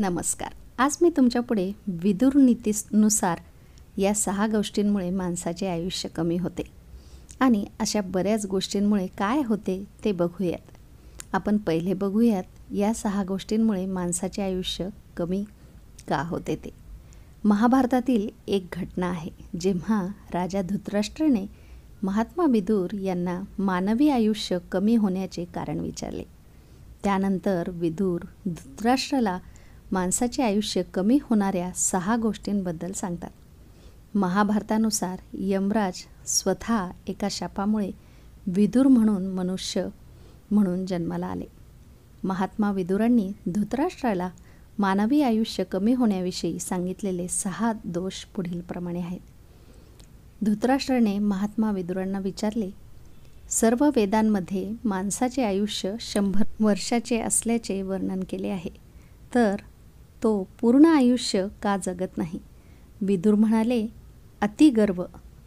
नमस्कार. आज मी तुमच्यापुढे विदुर नीतीनुसार या 6 गोष्टींमुळे माणसाचे आयुष्य कमी होते आणि अशा बऱ्याच गोष्टींमुळे काय होते ते बघूयात. आपण पहिले बघूयात या 6 गोष्टींमुळे माणसाचे आयुष्य कमी का होते ते. महाभारतातील एक घटना आहे, जेव्हा राजा धृतराष्ट्राने महात्मा विदुर यांना मानवी आयुष्य कमी होण्याचे कारण विचारले. त्यानंतर विदुर धृतराष्ट्राला माणसाचे आयुष्य कमी होणाऱ्या 6 गोष्टींबद्दल सांगतात. महाभारतानुसार यमराज स्वतः एका शापामुळे विदुर म्हणून मनुष्य म्हणून जन्माला आले. महात्मा विदुरांनी धृतराष्ट्राला मानवी आयुष्य कमी होण्याविषयी सांगितलेले 6 दोष पुढीलप्रमाणे आहेत. धृतराष्ट्राने महात्मा विदुरांना विचारले, सर्व वेदांमध्ये माणसाचे आयुष्य 100 वर्षाचे असल्याचे वर्णन केले आहे, तर तो पूर्ण आयुष्य का जगत नाही? विदुर म्हणाले, अति गर्व,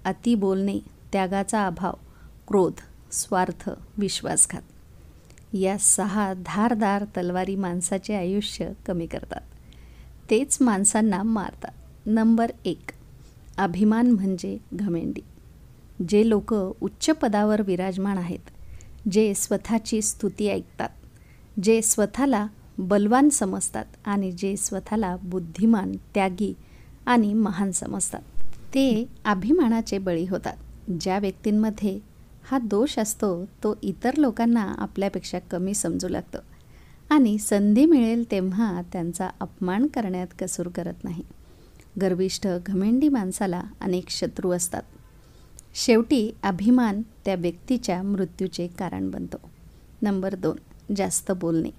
अति बोलणे, त्यागाचा अभाव, क्रोध, स्वार्थ, विश्वासघात या 6 धारदार तलवारी माणसाचे आयुष्य कमी करतात. तेच माणसांना मारतात. नंबर 1, अभिमान म्हणजे घमेंडी. जे लोक उच्च पदावर विराजमान आहेत, जे स्वतःची स्तुती ऐकतात, जे स्वतःला बलवान समजतात आणि जे स्वतःला बुद्धिमान, त्यागी आणि महान समजतात, ते अभिमानाचे बळी होतात. ज्या व्यक्तींमध्ये हा दोष असतो तो इतर लोकांना आपल्यापेक्षा कमी समजू लागतो आणि संधी मिळेल तेव्हा त्यांचा अपमान करण्यात कसूर करत नाही. गर्विष्ठ, घमेंडी माणसाला अनेक शत्रू असतात. शेवटी अभिमान त्या व्यक्तीच्या मृत्यूचे कारण बनतो. नंबर 2, जास्त बोलणे.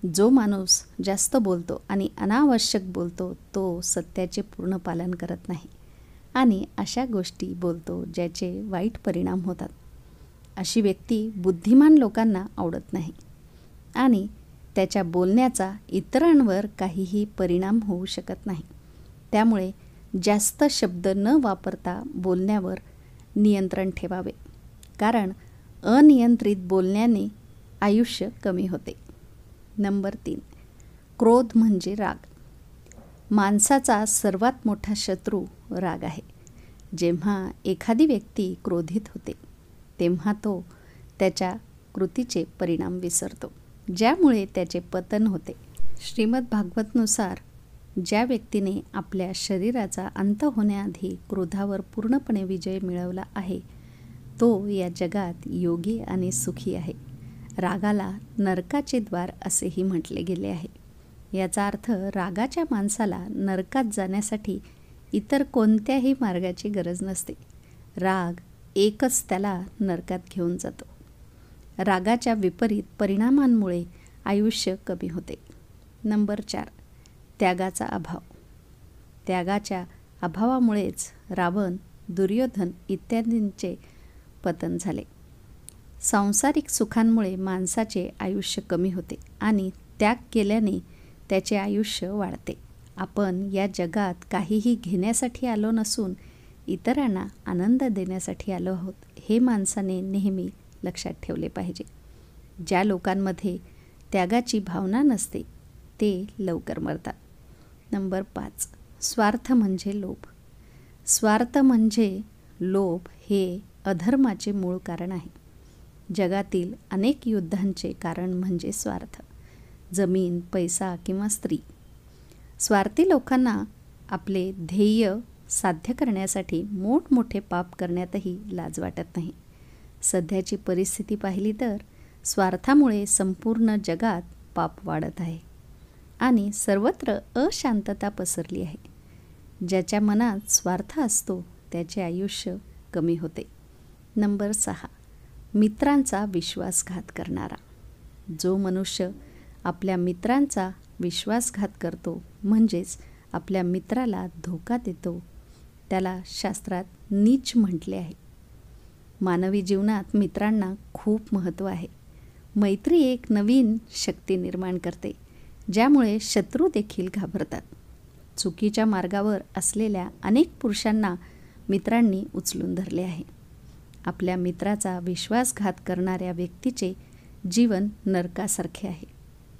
जो माणूस जास्त बोलतो आणि अनावश्यक बोलतो तो सत्याचे पूर्ण पालन करत नाही आणि अशा गोष्टी बोलतो ज्याचे वाईट परिणाम होतात. अशी व्यक्ती बुद्धिमान लोकांना आवडत नाही आणि त्याच्या बोलण्याचा इतरांवर काहीही परिणाम होऊ शकत नाही. त्यामुळे जास्त शब्द न वापरता बोलण्यावर नियंत्रण ठेवावे, कारण अनियंत्रित बोलण्याने आयुष्य कमी होते. नंबर 3, क्रोध म्हणजे राग. माणसाचा सर्वात मोठा शत्रू राग आहे. जेव्हा एखादी व्यक्ती क्रोधित होते तेव्हा तो त्याच्या कृतीचे परिणाम विसरतो, ज्यामुळे त्याचे पतन होते. श्रीमद भागवतनुसार ज्या व्यक्तीने आपल्या शरीराचा अंत होण्याआधी क्रोधावर पूर्णपणे विजय मिळवला आहे, तो या जगात योगी आणि सुखी आहे. रागाला नरकाचे द्वार असेही म्हटले गेले आहे. याचा अर्थ रागाच्या माणसाला नरकात जाण्यासाठी इतर कोणत्याही मार्गाची गरज नसते. राग एकच त्याला नरकात घेऊन जातो. रागाच्या विपरीत परिणामांमुळे आयुष्य कमी होते. नंबर 4, त्यागाचा अभाव. त्यागाच्या अभावामुळेच रावण, दुर्योधन इत्यादींचे पतन झाले. सांसारिक सुखांमुळे माणसाचे आयुष्य कमी होते आणि त्याग केल्याने त्याचे आयुष्य वाढते. आपण या जगात काहीही घेण्यासाठी आलो नसून इतरांना आनंद देण्यासाठी आलो आहोत, हे माणसाने नेहमी लक्षात ठेवले पाहिजे. ज्या लोकांमध्ये त्यागाची भावना नसते ते लवकर मरतात. नंबर 5, स्वार्थ म्हणजे लोभ. स्वार्थ म्हणजे लोभ हे अधर्माचे मूळ कारण आहे. जगातील अनेक युद्धांचे कारण म्हणजे स्वार्थ. जमीन, पैसा किंवा स्त्री. स्वार्थी लोकांना आपले ध्येय साध्य करण्यासाठी मोठमोठे पाप करण्यातही लाज वाटत नाही. सध्याची परिस्थिती पाहिली तर स्वार्थामुळे संपूर्ण जगात पाप वाढत आहे आणि सर्वत्र अशांतता पसरली आहे. ज्याच्या मनात स्वार्थ असतो त्याचे आयुष्य कमी होते. नंबर 6, मित्रांचा विश्वासघात करणारा. जो मनुष्य आपल्या मित्रांचा विश्वासघात करतो, म्हणजेच आपल्या मित्राला धोका देतो, त्याला शास्त्रात नीच म्हटले आहे. मानवी जीवनात मित्रांना खूप महत्त्व आहे. मैत्री एक नवीन शक्ती निर्माण करते, ज्यामुळे शत्रू देखील घाबरतात. चुकीच्या मार्गावर असलेल्या अनेक पुरुषांना मित्रांनी उचलून धरले आहे. आपल्या मित्राचा विश्वासघात करणाऱ्या व्यक्तीचे जीवन नरकासारखे आहे.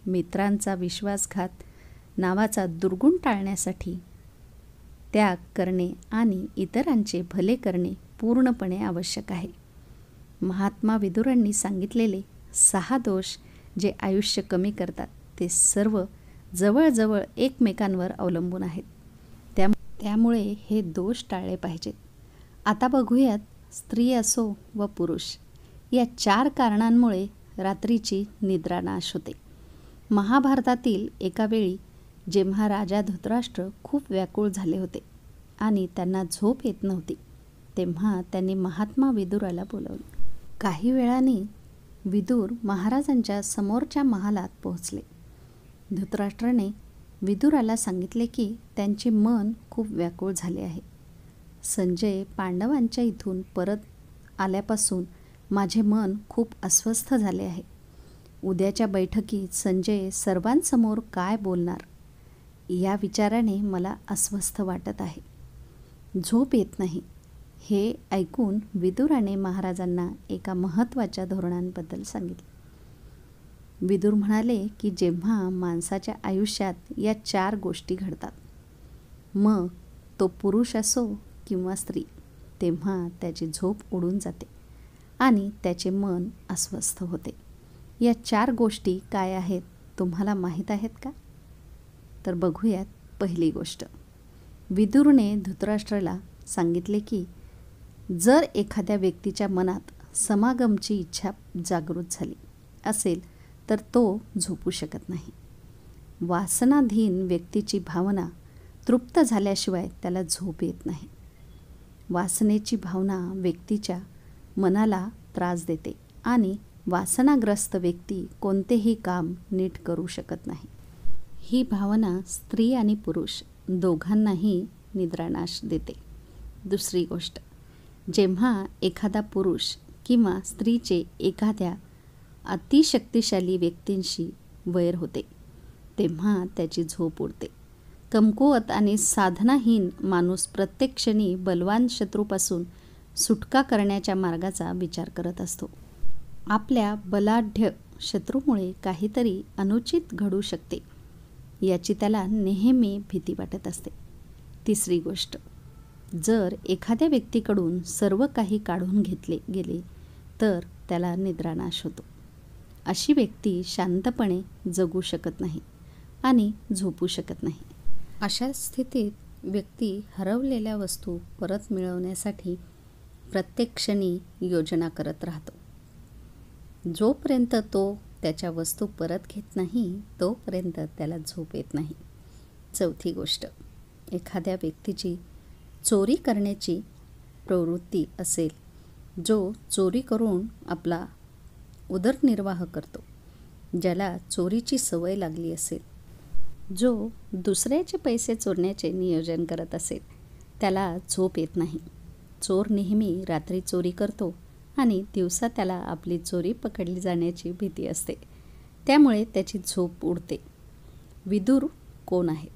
मित्रांचा विश्वासघात नावाचा दुर्गुण टाळण्यासाठी त्याग करणे आणि इतरांचे भले करणे पूर्णपणे आवश्यक आहे. महात्मा विदुरांनी सांगितलेले 6 दोष जे आयुष्य कमी करतात ते सर्व जवळजवळ एकमेकांवर अवलंबून आहेत. त्यामुळे हे दोष टाळले पाहिजेत. आता बघूयात स्त्री असो व पुरुष या 4 कारणांमुळे रात्रीची निद्रा नाश होते. महाभारतातील एका वेळी जेव्हा राजा धृतराष्ट्र खूप व्याकुळ झाले होते आणि त्यांना झोप येत नव्हती, तेव्हा त्यांनी महात्मा विदुराला बोलावले. काही वेळाने विदुर महाराजांच्या समोरच्या महालात पोहोचले. धृतराष्ट्राने विदुराला सांगितले की त्यांचे मन खूप व्याकुळ झाले आहे. संजय पांडवांच्या इथून परत आल्यापासून माझे मन खूप अस्वस्थ झाले आहे. उद्याच्या बैठकीत संजय सर्वांसमोर काय बोलणार या विचाराने मला अस्वस्थ वाटत आहे. झोप येत नाही. हे ऐकून विदुराने महाराजांना एका महत्त्वाच्या धोरणांबद्दल सांगितले. विदुर म्हणाले की जेव्हा माणसाच्या आयुष्यात या 4 गोष्टी घडतात, मग तो पुरुष असो किंवा स्त्री, तेव्हा त्याची झोप उडून जाते आणि त्याचे मन अस्वस्थ होते. या 4 गोष्टी काय आहेत तुम्हाला माहीत आहेत का? तर बघूयात. पहिली गोष्ट, विदुरने धृतराष्ट्राला सांगितले की जर एखाद्या व्यक्तीच्या मनात समागमची इच्छा जागृत झाली असेल तर तो झोपू शकत नाही. वासनाधीन व्यक्तीची भावना तृप्त झाल्याशिवाय त्याला झोप येत नाही. वासनेची भावना व्यक्तीच्या मनाला त्रास देते आणि वासनाग्रस्त व्यक्ती कोणतेही काम नीट करू शकत नाही. ही भावना स्त्री आणि पुरुष दोघांनाही निद्रानाश देते. दुसरी गोष्ट, जेव्हा एखादा पुरुष किंवा स्त्रीचे एखाद्या अतिशक्तिशाली व्यक्तींशी वैर होते, तेव्हा त्याची झोप उडते. कमकुवत आणि साधनाहीन माणूस प्रत्येक क्षणी बलवान शत्रूपासून सुटका करण्याच्या मार्गाचा विचार करत असतो. आपल्या बलाढ्य शत्रूमुळे काहीतरी अनुचित घडू शकते याची त्याला नेहमी भीती वाटत असते. तिसरी गोष्ट, जर एखाद्या व्यक्तीकडून सर्व काही काढून घेतले गेले तर त्याला निद्रानाश होतो. अशी व्यक्ती शांतपणे जगू शकत नाही आणि झोपू शकत नाही. अशा स्थितीत व्यक्ती हरवलेल्या वस्तू परत मिळवण्यासाठी प्रत्येक क्षणी योजना करत राहतो. जोपर्यंत तो त्याच्या वस्तू परत घेत नाही तोपर्यंत त्याला झोप येत नाही. चौथी गोष्ट, एखाद्या व्यक्तीची चोरी करण्याची प्रवृत्ती असेल, जो चोरी करून आपला उदरनिर्वाह करतो, ज्याला चोरीची सवय लागली असेल, जो दुसऱ्याचे पैसे चोरण्याचे नियोजन करत असेल, त्याला झोप येत नाही. चोर नेहमी रात्री चोरी करतो आणि दिवसा त्याला आपली चोरी पकडली जाण्याची भीती असते, त्यामुळे त्याची झोप उडते. विदुर कोण आहेत?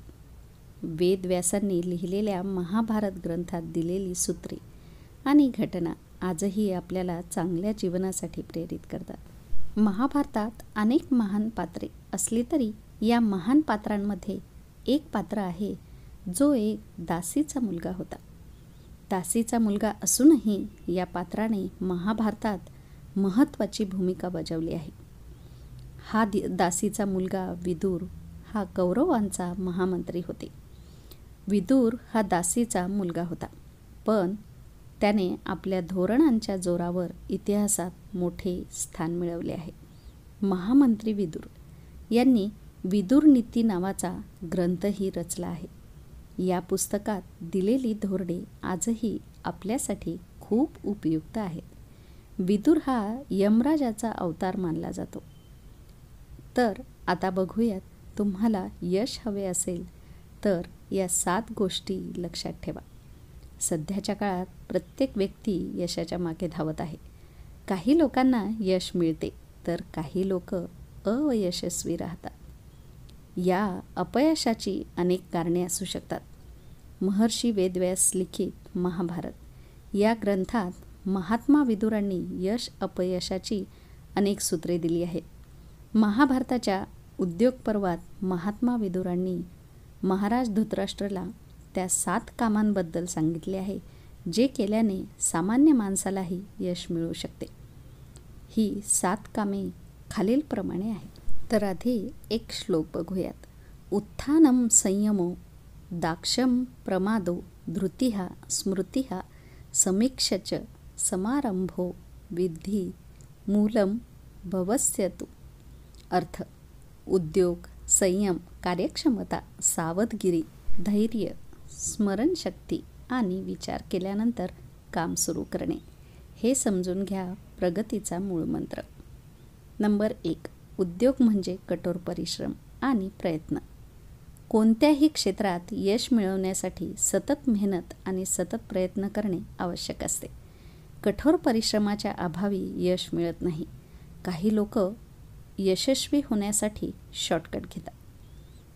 वेदव्यासांनी लिहिलेल्या महाभारत ग्रंथात दिलेली सूत्रे आणि घटना आजही आपल्याला चांगल्या जीवनासाठी प्रेरित करतात. महाभारतात अनेक महान पात्रे असली तरी या महान पात्रांमध्ये एक पात्र आहे जो एक दासीचा मुलगा होता. दासीचा मुलगा असूनही या पात्राने महाभारतात महत्त्वाची भूमिका बजावली आहे. हा दासीचा मुलगा विदुर हा कौरवांचा महामंत्री होते. विदुर हा दासीचा मुलगा होता, पण त्याने आपल्या धोरणांच्या जोरावर इतिहासात मोठे स्थान मिळवले आहे. महामंत्री विदुर यांनी विदुर नीती नावाचा ग्रंथही रचला आहे. या पुस्तकात दिलेली धोरणे आजही आपल्यासाठी खूप उपयुक्त आहेत. विदुर हा यमराजाचा अवतार मानला जातो. तर आता बघूयात, तुम्हाला यश हवे असेल तर या 7 गोष्टी लक्षात ठेवा. सध्याच्या काळात प्रत्येक व्यक्ती यशाच्या मागे धावत आहे. काही लोकांना यश मिळते तर काही लोक अयशस्वी राहतात. या अपयशाची अनेक कारणे असू शकतात. महर्षी वेदव्यास लिखित महाभारत या ग्रंथात महात्मा विदुरांनी यश अपयशाची अनेक सूत्रे दिली आहेत. महाभारताच्या उद्योग पर्वात महात्मा विदुरांनी महाराज धृतराष्ट्राला त्या 7 कामांबद्दल सांगितले आहे जे केल्याने सामान्य माणसालाही यश मिळू शकते. ही 7 कामे खालीलप्रमाणे आहेत. तर आधी एक श्लोक बघूयात. उत्थानम संयमो दाक्षम प्रमादो धृतिः स्मृतिः समीक्षच समारंभो विद्धी मूलम भवस्यतु. अर्थ: उद्योग, संयम, कार्यक्षमता, सावधगिरी, धैर्य, स्मरणशक्ती आणि विचार केल्यानंतर काम सुरू करणे हे समजून घ्या प्रगतीचा मूळमंत्र. नंबर 1. उद्योग म्हणजे कठोर परिश्रम आणि प्रयत्न. कोणत्याही क्षेत्रात यश मिळवण्यासाठी सतत मेहनत आणि सतत प्रयत्न करणे आवश्यक असते. कठोर परिश्रमाच्या अभावी यश मिळत नाही. काही लोक यशस्वी होण्यासाठी शॉर्टकट घेतात.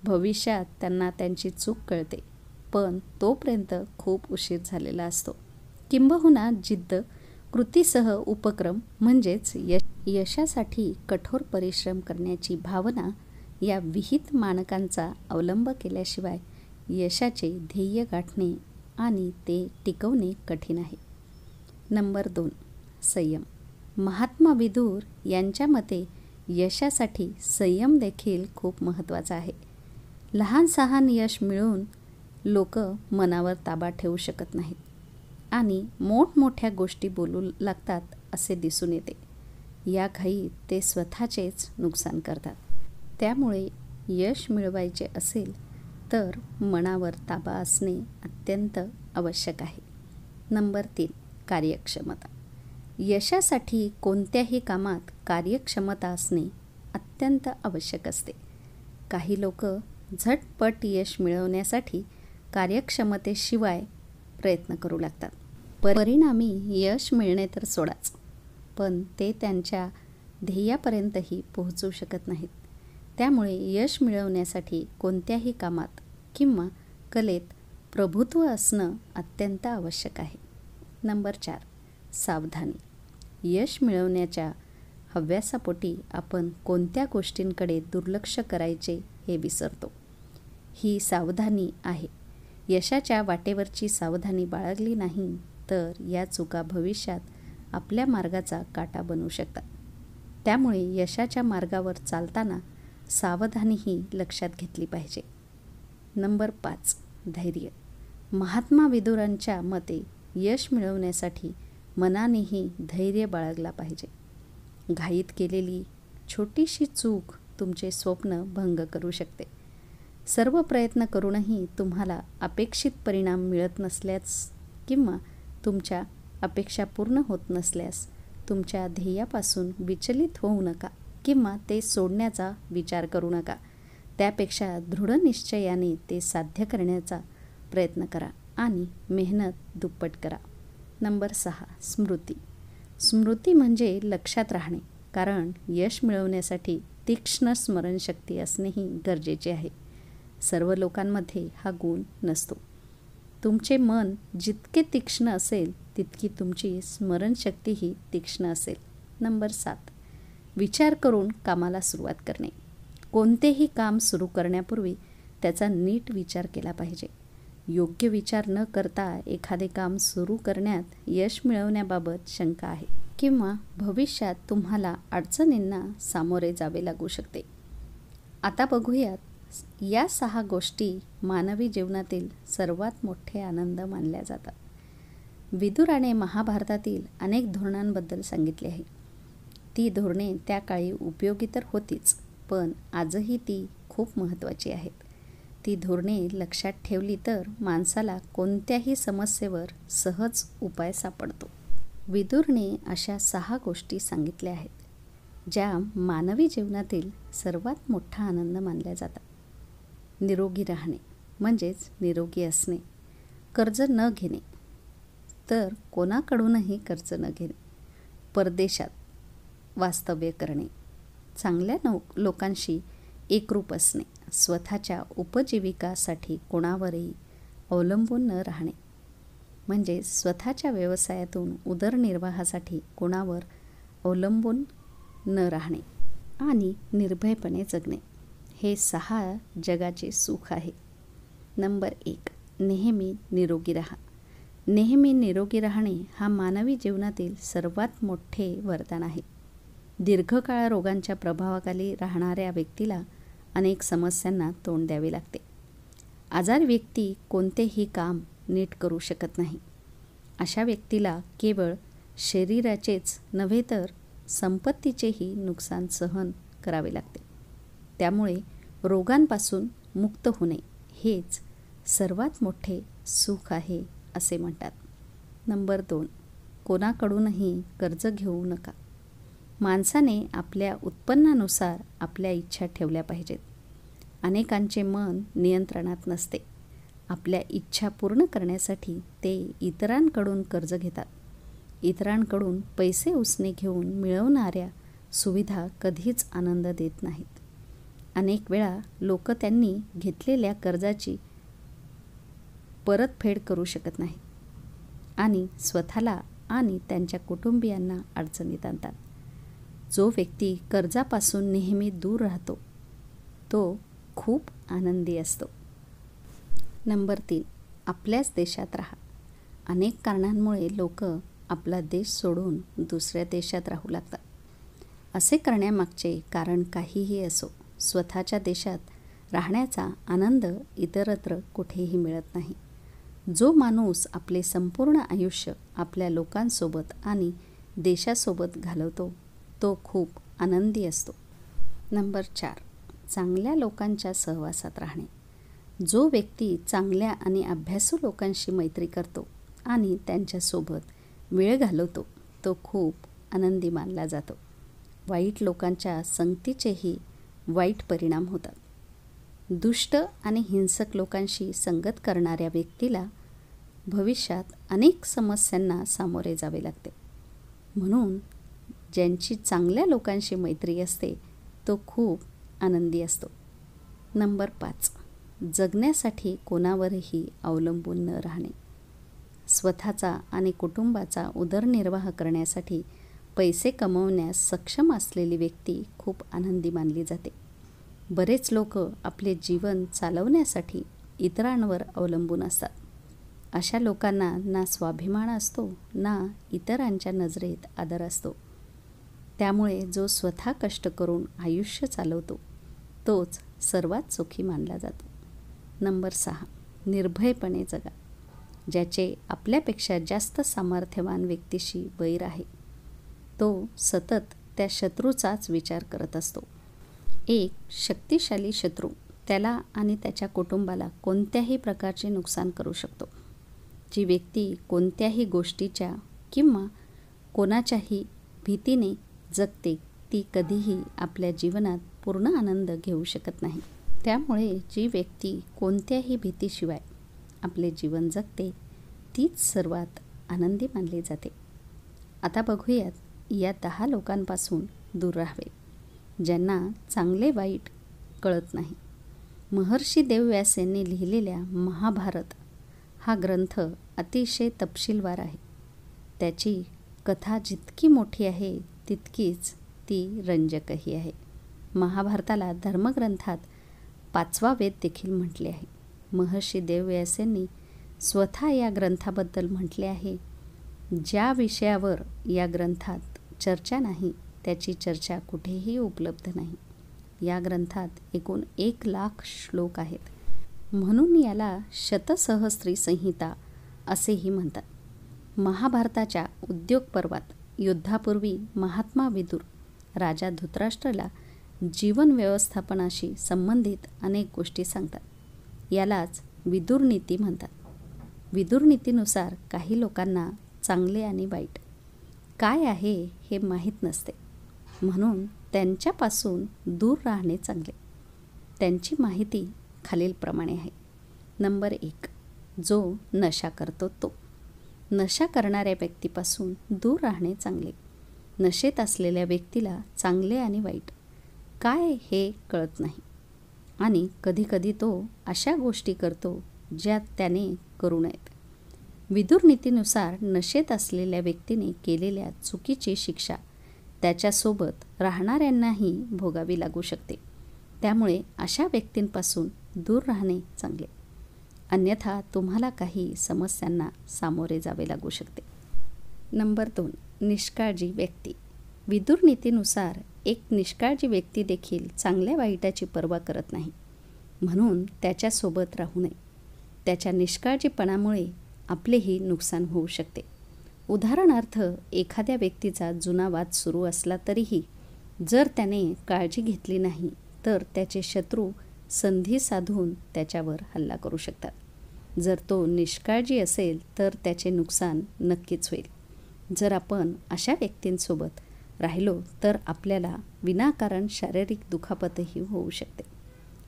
भविष्यात त्यांना त्यांची चूक कळते, पण तोपर्यंत खूप उशीर झालेला असतो. किंबहुना जिद्द, कृतीसह उपक्रम म्हणजेच यशासाठी कठोर परिश्रम करण्याची भावना या विहित मानकांचा अवलंब केल्याशिवाय यशाचे ध्येय गाठणे आणि ते टिकवणे कठीण आहे. नंबर 2. संयम. महात्मा विदुर यांच्या मते यशासाठी संयम देखील खूप महत्त्वाचा आहे. लहान सहान यश मिळवून लोक मनावर ताबा ठेवू शकत नाहीत आणि मोठमोठ्या गोष्टी बोलू लागतात असे दिसून येते. या घाईत ते स्वतःचेच नुकसान करतात. त्यामुळे यश मिळवायचे असेल तर मनावर ताबा असणे अत्यंत आवश्यक आहे. नंबर 3. कार्यक्षमता. यशासाठी कोणत्याही कामात कार्यक्षमता असणे अत्यंत आवश्यक असते. काही लोक झटपट यश मिळवण्यासाठी कार्यक्षमतेशिवाय प्रयत्न करू लागतात. परिणामी यश मिळणे तर सोडाच, पण ते त्यांच्या ध्येयापर्यंतही पोहोचू शकत नाहीत. त्यामुळे यश मिळवण्यासाठी कोणत्याही कामात किंवा कलेत प्रभुत्व असणं अत्यंत आवश्यक आहे. नंबर 4. सावधानी. यश मिळवण्याच्या हव्यासापोटी आपण कोणत्या गोष्टींकडे दुर्लक्ष करायचे हे विसरतो. ही सावधानी आहे. यशाच्या वाटेवरची सावधानी बाळगली नाही तर या चुका भविष्यात आपल्या मार्गाचा काटा बनू शकतात. त्यामुळे यशाच्या मार्गावर चालताना सावधानीही लक्षात घेतली पाहिजे. नंबर 5. धैर्य. महात्मा विदुरांच्या मते यश मिळवण्यासाठी मनानेही धैर्य बाळगला पाहिजे. घाईत केलेली छोटीशी चूक तुमचे स्वप्न भंग करू शकते. सर्व प्रयत्न करूनही तुम्हाला अपेक्षित परिणाम मिळत नसल्यास किंवा तुमच्या अपेक्षा पूर्ण होत नसल्यास तुमच्या ध्येयापासून विचलित होऊ नका किंवा ते सोडण्याचा विचार करू नका. त्यापेक्षा दृढ निश्चयाने ते साध्य करण्याचा प्रयत्न करा आणि मेहनत दुप्पट करा. नंबर 6. स्मृती. स्मृती म्हणजे लक्षात राहणे. कारण यश मिळवण्यासाठी तीक्ष्ण स्मरणशक्ती असणेही गरजेचे आहे. सर्व लोकांमध्ये हा गुण नसतो. तुमचे मन जितके तीक्ष्ण असेल तितकी तुमची स्मरणशक्तीही तीक्ष्ण असेल. नंबर 7. विचार करून कामाला सुरुवात करणे. कोणतेही काम सुरू करण्यापूर्वी त्याचा नीट विचार केला पाहिजे. योग्य विचार न करता एखादे काम सुरू करण्यात यश मिळवण्याबाबत शंका आहे किंवा भविष्यात तुम्हाला अडचणींना सामोरे जावे लागू शकते. आता बघूयात या 6 गोष्टी मानवी जीवनातील सर्वात मोठे आनंद मानल्या जातात. विदुराने महाभारतातील अनेक धोरणांबद्दल सांगितले आहे. ती धोरणे त्या काळी उपयोगी तर होतीच, पण आजही ती खूप महत्त्वाची आहेत. ती धोरणे लक्षात ठेवली तर माणसाला कोणत्याही समस्येवर सहज उपाय सापडतो. विदुरने अशा 6 गोष्टी सांगितल्या आहेत ज्या मानवी जीवनातील सर्वात मोठा आनंद मानल्या जातात. निरोगी राहणे म्हणजेच निरोगी असणे. कर्ज न घेणे, तर कोणाकडूनही कर्ज न घेणे. परदेशात वास्तव्य करणे. चांगल्या लोकांशी एकरूप असणे. स्वतःच्या उपजीविकासाठी कोणावरही अवलंबून न राहणे म्हणजे स्वतःच्या व्यवसायातून उदरनिर्वाहासाठी कोणावर अवलंबून न राहणे आणि निर्भयपणे जगणे. हे 6 जगाचे सुख आहे. नंबर 1, नेहमी निरोगी राहा. नेहमी निरोगी राहणे हा मानवी जीवनातील सर्वात मोठे वरदान आहे. दीर्घकाळ रोगांच्या प्रभावाखाली राहणाऱ्या व्यक्तीला अनेक समस्यांना तोंड द्यावे लागते. आजारी व्यक्ती कोणतेही काम नीट करू शकत नाही. अशा व्यक्तीला केवळ शरीराचेच नव्हे तर संपत्तीचेही नुकसान सहन करावे लागते. त्यामुळे रोगांपासून मुक्त होणे हेच सर्वात मोठे सुख आहे असे म्हणतात. नंबर 2, कोणाकडूनही कर्ज घेऊ नका. माणसाने आपल्या उत्पन्नानुसार आपल्या इच्छा ठेवल्या पाहिजेत. अनेकांचे मन नियंत्रणात नसते. आपल्या इच्छा पूर्ण करण्यासाठी ते इतरांकडून कर्ज घेतात. इतरांकडून पैसे उसने घेऊन मिळवणाऱ्या सुविधा कधीच आनंद देत नाहीत. अनेक वेळा लोक त्यांनी घेतलेल्या कर्जाची परतफेड करू शकत नाहीत आणि स्वतःला आणि त्यांच्या कुटुंबियांना अडचणीत आणतात. जो व्यक्ती कर्जापासून नेहमी दूर राहतो तो खूप आनंदी असतो. नंबर 3, आपल्याच देशात राहा. अनेक कारणांमुळे लोक आपला देश सोडून दुसऱ्या देशात राहू लागतात. असे करण्यामागचे कारण काहीही असो, स्वतःच्या देशात राहण्याचा आनंद इतरत्र कुठेही मिळत नाही. जो माणूस आपले संपूर्ण आयुष्य आपल्या लोकांसोबत आणि देशासोबत घालवतो तो खूप आनंदी असतो. नंबर 4, चांगल्या लोकांच्या सहवासात राहणे. जो व्यक्ती चांगल्या आणि अभ्यासू लोकांशी मैत्री करतो आणि त्यांच्यासोबत वेळ घालवतो तो खूप आनंदी मानला जातो. वाईट लोकांच्या संगतीचेही वाईट परिणाम होतात. दुष्ट आणि हिंसक लोकांशी संगत करणाऱ्या व्यक्तीला भविष्यात अनेक समस्यांना सामोरे जावे लागते. म्हणून ज्यांची चांगल्या लोकांशी मैत्री असते तो खूप आनंदी असतो. नंबर 5, जगण्यासाठी कोणावरही अवलंबून न राहणे. स्वतःचा आणि कुटुंबाचा उदरनिर्वाह करण्यासाठी पैसे कमवण्यास सक्षम असलेली व्यक्ती खूप आनंदी मानली जाते. बरेच लोक आपले जीवन चालवण्यासाठी इतरांवर अवलंबून असतात. अशा लोकांना ना स्वाभिमान असतो ना इतरांच्या नजरेत आदर असतो. त्यामुळे जो स्वतः कष्ट करून आयुष्य चालवतो तोच सर्वात सुखी मानला जातो. नंबर 6, निर्भयपणे जगा. ज्याचे आपल्यापेक्षा जास्त सामर्थ्यवान व्यक्तीशी वैर आहे तो सतत त्या शत्रूचाच विचार करत असतो. एक शक्तिशाली शत्रू त्याला आणि त्याच्या कुटुंबाला कोणत्याही प्रकारचे नुकसान करू शकतो. जी व्यक्ती कोणत्याही गोष्टीच्या किंवा कोणाच्याही भीतीने जगते ती कधीही आपल्या जीवनात पूर्ण आनंद घेऊ शकत नाही. त्यामुळे जी व्यक्ती कोणत्याही भीतीशिवाय आपले जीवन जगते तीच सर्वात आनंदी मानली जाते. आता बघूयात या 10 लोकांपासून दूर राहावे ज्यांना चांगले वाईट कळत नाही. महर्षी वेदव्यास यांनी लिहिलेल्या महाभारत हा ग्रंथ अतिशय तपशीलवार आहे. त्याची कथा जितकी मोठी आहे तितकीच ती रंजकही आहे. महाभारताला धर्मग्रंथात 5वा वेद देखील म्हटले आहे. महर्षी वेदव्यास यांनी स्वतः या ग्रंथाबद्दल म्हटले आहे, ज्या विषयावर या ग्रंथात चर्चा नाही त्याची चर्चा कुठेही उपलब्ध नाही. या ग्रंथात एकूण 1,00,000 श्लोक आहेत. म्हणून याला शतसहस्री संहिता असेही म्हणतात. महाभारताच्या उद्योग पर्वात युद्धापूर्वी महात्मा विदुर राजा धृतराष्ट्राला जीवन व्यवस्थापनाशी संबंधित अनेक गोष्टी सांगतात. यालाच विदुर नीती म्हणतात. विदुर नीतीनुसार काही लोकांना चांगले आणि वाईट काय आहे हे माहीत नसते, म्हणून त्यांच्यापासून दूर राहणे चांगले. त्यांची माहिती खालीलप्रमाणे आहे. नंबर 1, जो नशा करतो तो. नशा करणाऱ्या व्यक्तीपासून दूर राहणे चांगले. नशेत असलेल्या व्यक्तीला चांगले आणि वाईट काय हे कळत नाही आणि कधीकधी तो अशा गोष्टी करतो ज्या त्याने करू नयेत. विदुर नीतीनुसार नशेत असलेल्या व्यक्तीने केलेल्या चुकीची शिक्षा त्याच्यासोबत राहणाऱ्यांनाही भोगावी लागू शकते. त्यामुळे अशा व्यक्तींपासून दूर राहणे चांगले, अन्यथा तुम्हाला काही समस्यांना सामोरे जावे लागू शकते. नंबर 2, निष्काळजी व्यक्ती. विदुर नीतीनुसार एक निष्काळजी व्यक्ती देखील चांगल्या वाईटाची पर्वा करत नाही, म्हणून त्याच्यासोबत राहू नये. त्याच्या निष्काळजीपणामुळे आपलेही नुकसान होऊ शकते. उदाहरणार्थ, एखाद्या व्यक्तीचा जुना वाद सुरू असला तरीही जर त्याने काळजी घेतली नाही तर त्याचे शत्रू संधी साधून त्याच्यावर हल्ला करू शकतात. जर तो निष्काळजी असेल तर त्याचे नुकसान नक्कीच होईल. जर आपण अशा व्यक्तींसोबत राहिलो तर आपल्याला विनाकारण शारीरिक दुखापतही होऊ शकते.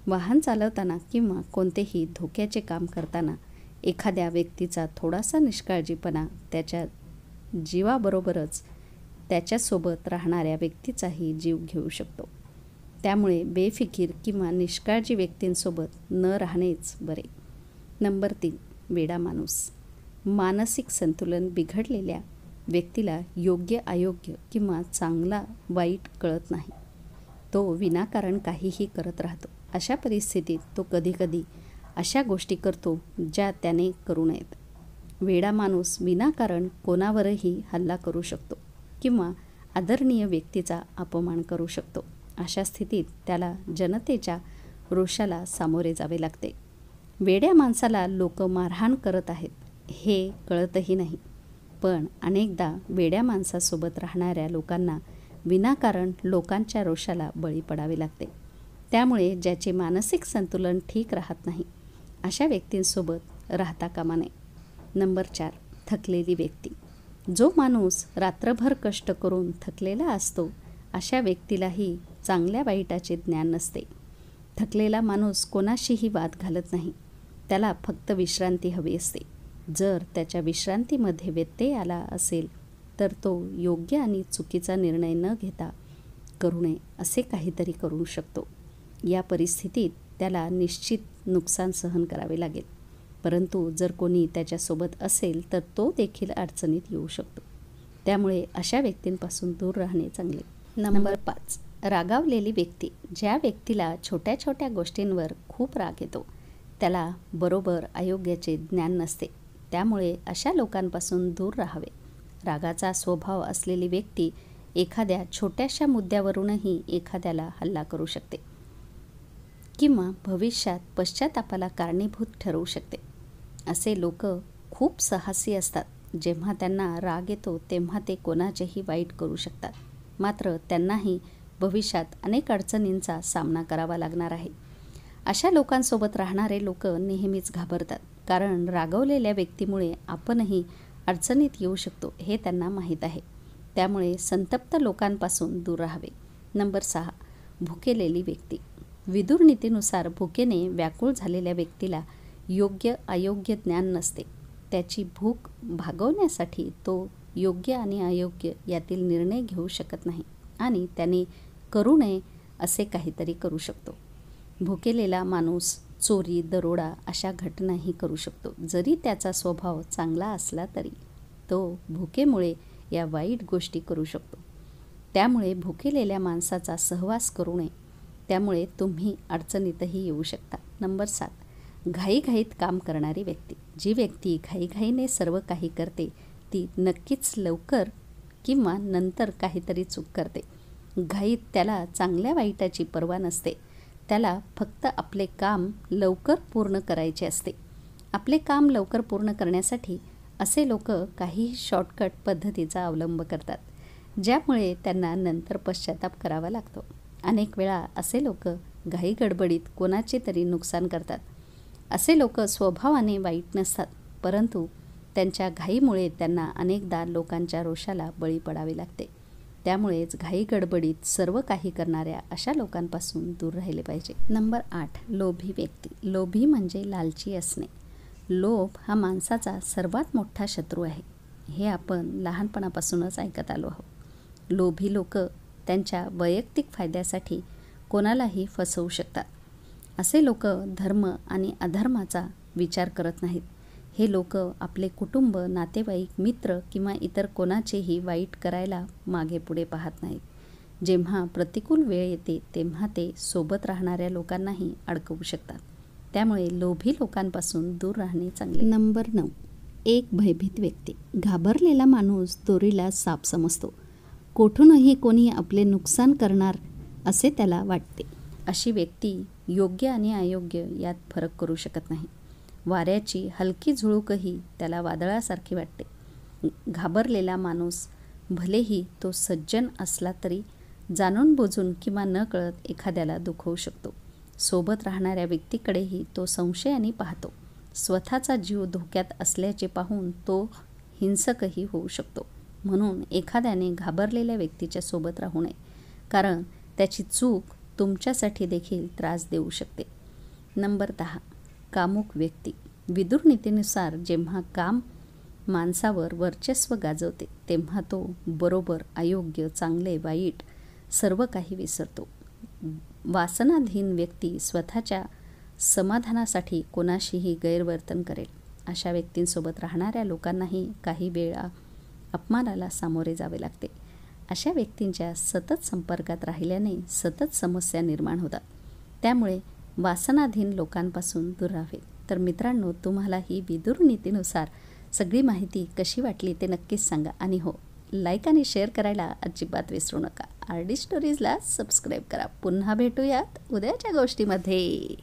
वाहन चालवताना किंवा कोणतेही धोक्याचे काम करताना एखाद्या व्यक्तीचा थोडासा निष्काळजीपणा त्याच्या जीवाबरोबरच त्याच्यासोबत राहणाऱ्या व्यक्तीचाही जीव घेऊ शकतो. त्यामुळे बेफिकीर किंवा निष्काळजी व्यक्तींसोबत न राहणेच बरे. नंबर 3, वेडा माणूस. मानसिक संतुलन बिघडलेल्या व्यक्तीला योग्य अयोग्य किंवा चांगला वाईट कळत नाही. तो विनाकारण काहीही करत राहतो. अशा परिस्थितीत तो कधीकधी अशा गोष्टी करतो ज्या त्याने करू नयेत. वेडा माणूस विनाकारण कोणावरही हल्ला करू शकतो किंवा आदरणीय व्यक्तीचा अपमान करू शकतो. अशा स्थितीत त्याला जनतेच्या रोषाला सामोरे जावे लागते. वेड्या माणसाला लोक मारहाण करत आहेत हे कळतही नाही, पण अनेकदा वेड्या माणसासोबत राहणाऱ्या लोकांना विनाकारण लोकांच्या रोषाला बळी पडावे लागते. त्यामुळे ज्याचे मानसिक संतुलन ठीक राहत नाही अशा व्यक्तींसोबत राहता कामा नये. नंबर 4, थकलेली व्यक्ती. जो माणूस रात्रभर कष्ट करून थकलेला असतो अशा व्यक्तीलाही चांगल्या वाईटाचे ज्ञान नसते. थकलेला माणूस कोणाशीही वाद घालत नाही. त्याला फक्त विश्रांती हवी असते. जर त्याच्या विश्रांतीमध्ये व्यत्यय आला असेल तर तो योग्य आणि चुकीचा निर्णय न घेता करू नये असे काहीतरी करू शकतो. या परिस्थितीत त्याला निश्चित नुकसान सहन करावे लागेल, परंतु जर कोणी त्याच्यासोबत असेल तर तो देखील अडचणीत येऊ शकतो. त्यामुळे अशा व्यक्तींपासून दूर राहणे चांगले. नंबर 5, रागावलेली व्यक्ती. ज्या व्यक्तीला छोट्या छोट्या गोष्टींवर खूप राग येतो त्याला बरोबर अयोग्याचे ज्ञान नसते. त्यामुळे अशा लोकांपासून दूर राहावे. रागाचा स्वभाव असलेली व्यक्ती एखाद्या छोट्याशा मुद्द्यावरूनही एखाद्याला हल्ला करू शकते किंवा भविष्यात पश्चातापाला कारणीभूत ठरवू शकते. असे लोक खूप साहसी असतात. जेव्हा त्यांना राग येतो तेव्हा ते कोणाचेही वाईट करू शकतात. मात्र त्यांनाही भविष्यात अनेक अडचणींचा सामना करावा लागणार आहे. अशा लोकांसोबत राहणारे लोक नेहमीच घाबरतात, कारण रागवलेल्या व्यक्तीमुळे आपणही अडचणीत येऊ शकतो हे त्यांना माहीत आहे. त्यामुळे संतप्त लोकांपासून दूर राहावे. नंबर 6, भुकेलेली व्यक्ती. विदुर नीतीनुसार भुकेने व्याकुळ झालेल्या व्यक्तीला योग्य अयोग्य ज्ञान नसते. त्याची भूक भागवण्यासाठी तो योग्य आणि अयोग्य यातील निर्णय घेऊ शकत नाही आणि त्याने करू नये असे काहीतरी करू शकतो. भुकेलेला माणूस चोरी, दरोडा अशा घटनाही करू शकतो. जरी त्याचा स्वभाव चांगला असला तरी तो भुकेमुळे या वाईट गोष्टी करू शकतो. त्यामुळे भुकेलेल्या माणसाचा सहवास करू नये. त्यामुळे तुम्ही अडचणीतही येऊ शकता. नंबर 7, घाईघाईत काम करणारी व्यक्ती. जी व्यक्ती घाईघाईने सर्व काही करते ती नक्कीच लवकर किंवा नंतर काहीतरी चूक करते. घाईत त्याला चांगल्या वाईटाची पर्वा नसते. त्याला फक्त आपले काम लवकर पूर्ण करायचे असते. आपले काम लवकर पूर्ण करण्यासाठी असे लोक काही शॉर्टकट पद्धतीचा अवलंब करतात, ज्यामुळे त्यांना नंतर पश्चाताप करावा लागतो. अनेक वेळा असे लोक घाई गडबडीत कोणाचे तरी नुकसान करतात. असे लोक स्वभावाने वाईट नसतात, परंतु त्यांच्या घाईमुळे त्यांना अनेकदा लोकांच्या रोषाला बळी पडावे लागते. त्यामुळेच घाई गडबडीत सर्व काही करणाऱ्या अशा लोकांपासून दूर राहिले पाहिजे. नंबर 8, लोभी व्यक्ती. लोभी म्हणजे लालची असणे. लोभ हा माणसाचा सर्वात मोठा शत्रू आहे. हे आपण लहानपणापासूनच ऐकत आलो आहोत. लोभी लोक त्यांच्या वैयक्तिक फायद्यासाठी कोणालाही फसवू शकतात. असे लोक धर्म आणि अधर्माचा विचार करत नाहीत. हे लोक आपले कुटुंब, नातेवाईक, मित्र किंवा इतर कोणाचेही वाईट करायला मागे पुढे पाहत नाहीत. जेव्हा प्रतिकूल वेळ येते तेव्हा ते सोबत राहणाऱ्या लोकांनाही अडकवू शकतात. त्यामुळे लोभी लोकांपासून दूर राहणे चांगले. नंबर 9. एक भयभीत व्यक्ती. घाबरलेला माणूस दोरीला साप समजतो. कोठूनही कोणी आपले नुकसान करणार असे त्याला वाटते. अशी व्यक्ती योग्य आणि अयोग्य यात फरक करू शकत नाही. वाऱ्याची हलकी झुळूकही त्याला वादळासारखी वाटते. घाबरलेला माणूस भलेही तो सज्जन असला तरी जाणून बुजून किंवा न कळत एखाद्याला दुखवू शकतो. सोबत राहणाऱ्या व्यक्तीकडेही तो संशयाने पाहतो. स्वतःचा जीव धोक्यात असल्याचे पाहून तो हिंसकही होऊ शकतो. म्हणून एखाद्याने घाबरलेल्या व्यक्तीच्या सोबत राहू नये, कारण त्याची चूक तुमच्यासाठी देखील त्रास देऊ शकते. नंबर 10. कामुक व्यक्ती. विदुर नीतीनुसार जेव्हा काम माणसावर वर्चस्व गाजवते तेव्हा तो बरोबर, अयोग्य, चांगले, वाईट सर्व काही विसरतो. वासनाधीन व्यक्ती स्वतःच्या समाधानासाठी कोणाशीही गैरवर्तन करेल. अशा व्यक्तींसोबत राहणाऱ्या लोकांनाही काही वेळा अपमानाला सामोरे जावे लागते. अशा व्यक्तींच्या सतत संपर्कात राहिल्याने सतत समस्या निर्माण होतात. त्यामुळे वासनाधीन लोकांपासून दूर राहावे. तर मित्रांनो, तुम्हाला ही विदुर नीतीनुसार सगळी माहिती कशी वाटली ते नक्कीच सांगा. आणि हो, लाईक आणि शेअर करायला अजिबात विसरू नका. RD स्टोरीजला सबस्क्राईब करा. पुन्हा भेटूयात उद्याच्या गोष्टीमध्ये.